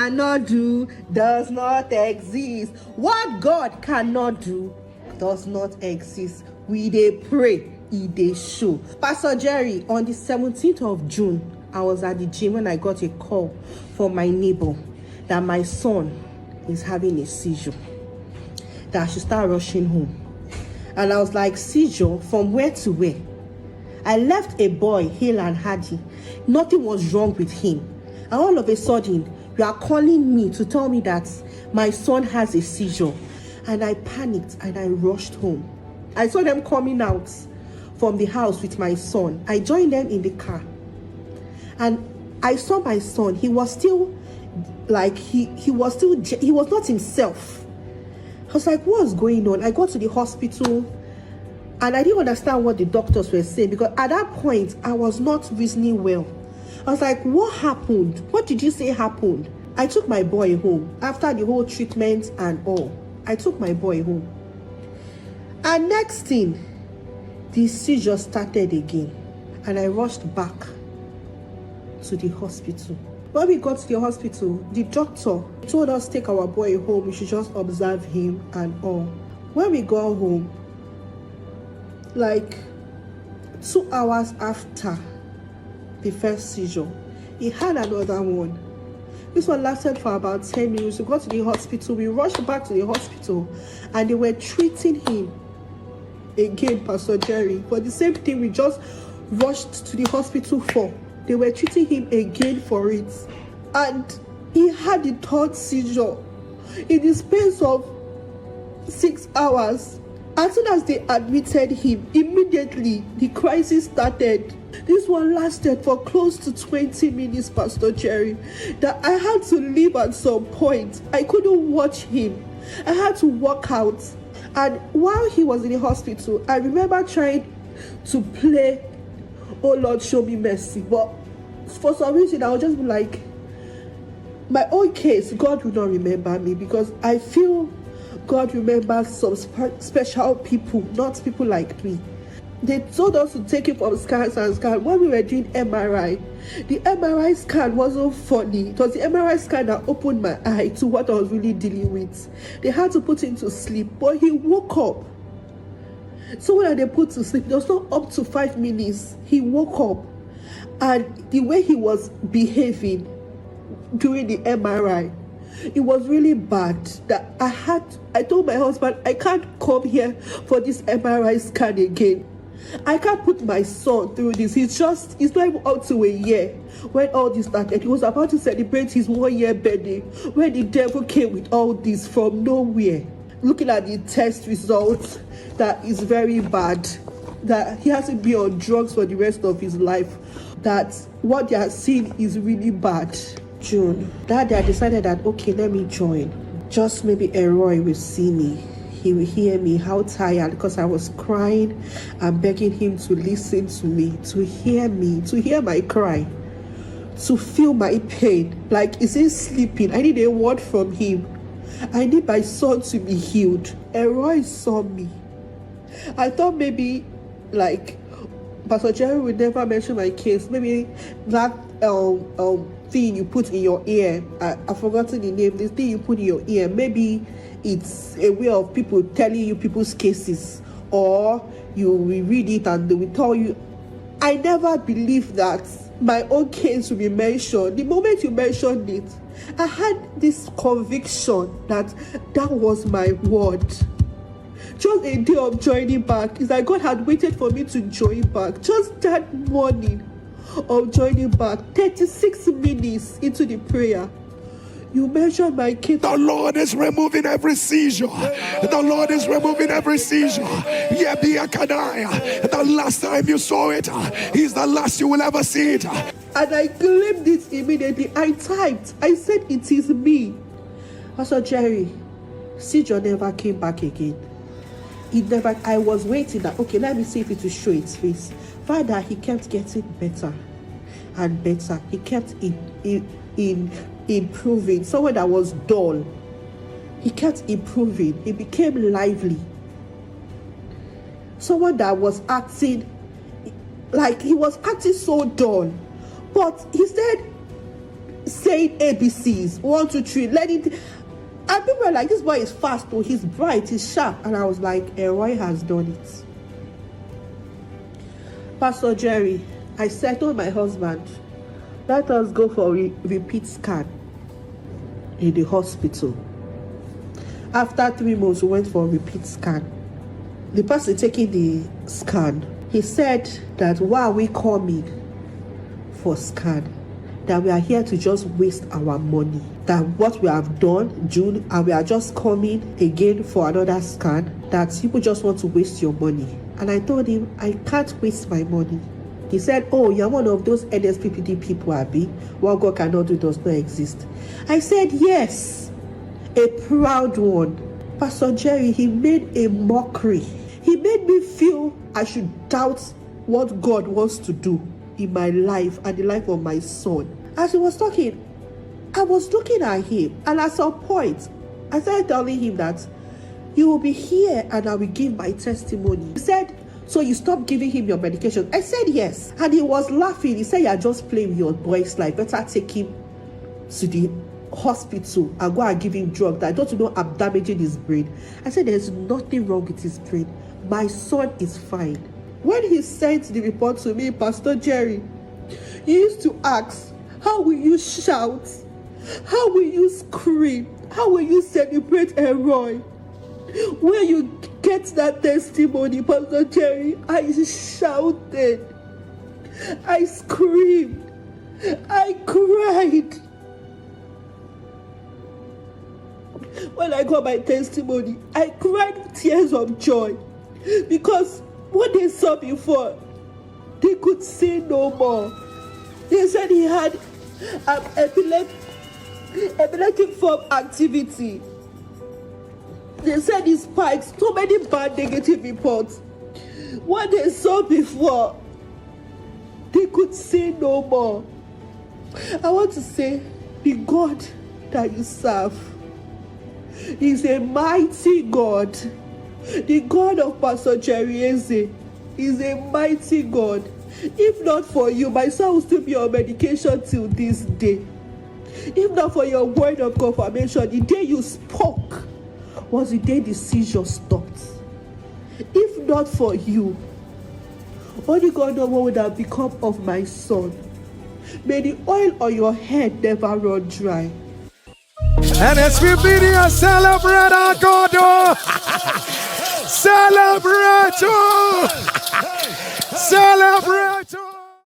cannot do does not exist. What God cannot do does not exist. We dey pray, he dey show. Pastor Jerry, on the 17th of June, I was at the gym when I got a call from my neighbor that my son is having a seizure, that I should start rushing home. And I was like, seizure from where to where? I left a boy hale and hardy. Nothing was wrong with him. And all of a sudden, you are calling me to tell me that my son has a seizure. And I panicked and I rushed home. I saw them coming out from the house with my son. I joined them in the car. And I saw my son. He was still like, he was not himself. I was like, what's going on? I got to the hospital and I didn't understand what the doctors were saying, because at that point, I was not reasoning well. I was like, what happened? What did you say happened? I took my boy home after the whole treatment and all. I took my boy home. And next thing, the seizure started again. And I rushed back to the hospital. When we got to the hospital, the doctor told us take our boy home. We should just observe him and all. When we got home, like 2 hours after the first seizure, he had another one. This one lasted for about 10 minutes. We got to the hospital. We rushed back to the hospital and they were treating him again, Pastor Jerry, for the same thing we just rushed to the hospital for. They were treating him again for it. And he had the third seizure in the space of 6 hours. As soon as they admitted him, immediately the crisis started. This one lasted for close to 20 minutes, Pastor Jerry, that I had to leave at some point. I couldn't watch him. I had to walk out. And while he was in the hospital, I remember trying to play "Oh Lord, show me mercy," but for some reason I would just be like, my own case, God will not remember me, because I feel God remembers some special people, not people like me. They told us to take it from scans and scans. When we were doing MRI, the MRI scan wasn't funny. It was the MRI scan that opened my eye to what I was really dealing with. They had to put him to sleep, but he woke up. So when they put to sleep, it was not up to 5 minutes. He woke up, and the way he was behaving during the MRI, it was really bad. That I told my husband, I can't come here for this MRI scan again. I can't put my son through this. He's not even up to a year when all this started. He was about to celebrate his 1 year birthday when the devil came with all this from nowhere. Looking at the test results, that is very bad. That he has to be on drugs for the rest of his life. That what they are seeing is really bad. June, that day I decided that, okay, let me join. Just maybe Roy will see me. He will hear me, how tired, because I was crying and begging him to listen to me, to hear my cry, to feel my pain. Like, is he sleeping? I need a word from him. I need my son to be healed. Roy saw me. I thought maybe, like, Pastor Jerry would never mention my case. Maybe that thing you put in your ear, I've forgotten the name, this thing you put in your ear, maybe it's a way of people telling you people's cases, or you will read it and they will tell you. I never believed that my own case will be mentioned. The moment you mentioned it, I had this conviction that that was my word. Just a day of joining back, it's like God had waited for me to join back. Just that morning of joining back, 36 minutes into the prayer, you mentioned my case. The Lord is removing every seizure. The Lord is removing every seizure. The last time you saw it is the last you will ever see it. And I claimed it immediately. I typed. I said, it is me. Pastor Jerry, seizure never came back again. It never. I was waiting that, okay, let me see if it will show its face. Father, he kept getting better and better. He kept improving. Someone that was dull, he kept improving. He became lively. Someone that was acting like he was acting so dull, but he said saying ABCs, 1, 2, 3, learning. And people were like, this boy is fast, oh, he's bright, he's sharp. And I was like, Roy has done it. Pastor Jerry, I told my husband, let us go for a repeat scan in the hospital. After 3 months, we went for a repeat scan. The person taking the scan, he said that why are we coming for scan? That we are here to just waste our money. That what we have done, June, and we are just coming again for another scan. That people just want to waste your money. And I told him, I can't waste my money. He said, oh, you're one of those NSPPD people, Abby. What God cannot do does not exist. I said, yes, a proud one. Pastor Jerry, he made a mockery. He made me feel I should doubt what God wants to do in my life and the life of my son. As he was talking, I was looking at him, and at some point, I started telling him that you will be here and I will give my testimony. He said, so you stopped giving him your medication? I said yes. And he was laughing. He said, you're just playing with your boy's life. Better take him to the hospital and go and give him drugs. I don't know I'm damaging his brain. I said, there's nothing wrong with his brain. My son is fine. When he sent the report to me, Pastor Jerry, he used to ask, how will you shout? How will you scream? How will you celebrate a Roy? When you get that testimony, Pastor Jerry, I shouted, I screamed, I cried. When I got my testimony, I cried tears of joy, because what they saw before, they could say no more. They said he had epileptic form activity. They said he spikes, so many bad negative reports. What they saw before, they could say no more. I want to say, the God that you serve is a mighty God. The God of Pastor Jerry Eze is a mighty God. If not for you, my son will still be on medication till this day. If not for your word of confirmation, the day you spoke was the day the seizure stopped. If not for you, only God knows what would have become of my son. May the oil on your head never run dry. NSPPD, celebrate our God. Celebrate. Celebrate.